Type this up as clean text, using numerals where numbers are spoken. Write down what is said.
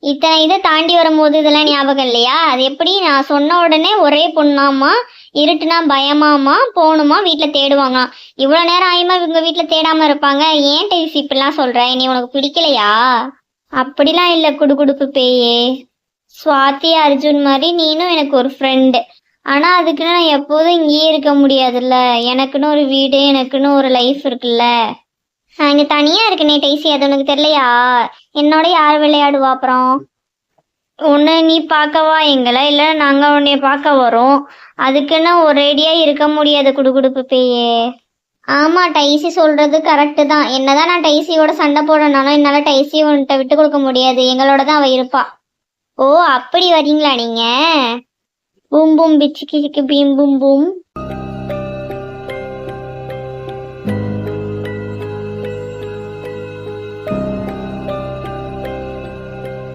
இத்தனை இதை தாண்டி வரும்போது இதெல்லாம் ஞாபகம் இல்லையா? அது எப்படி நான் சொன்ன உடனே ஒரே பொண்ணாமா, இருட்டுனா பயமாமா, போகணுமா, வீட்டில் தேடுவாங்களாம். இவ்வளோ நேரம் ஆயுமா இவங்க வீட்டில் தேடாமல் இருப்பாங்க? ஏன் டெய்ஸி இப்படிலாம் சொல்கிற? நீ உனக்கு பிடிக்கலையா? அப்படிலாம் இல்லை குடுகுடுப்பு பேயே. சுவாதி அர்ஜுன் மாதிரி நீனும் எனக்கு ஒரு ஃப்ரெண்டு. ஆனால் அதுக்குன்னு நான் எப்போதும் இங்கேயே இருக்க முடியாதுல்ல. எனக்குன்னு ஒரு வீடு, எனக்குன்னு ஒரு லைஃப் இருக்குல்ல. நான் இங்கே தனியாக இருக்கனே டெய்ஸி, அது உனக்கு தெரியலையா? என்னோட யார் விளையாடுவா அப்புறம்? உன்னை நீ பார்க்கவா எங்களை, இல்லை நாங்கள் உன்னைய பார்க்க வரோம். அதுக்குன்னு ஒரேடியாக இருக்க முடியாது குடுகுடுப்பு பேயே. ஆமாம், டைசி சொல்கிறது கரெக்டு தான். என்னதான் நான் டைசியோட சண்டை போடனாலும் என்னால் டைசி உன்கிட்ட விட்டு கொடுக்க முடியாது. எங்களோட தான் அவள் இருப்பா. ஓ அப்படி வரீங்களா நீங்கள்? பூம் பூம் பிச்சுக்கு பீம் பூம் பூம்.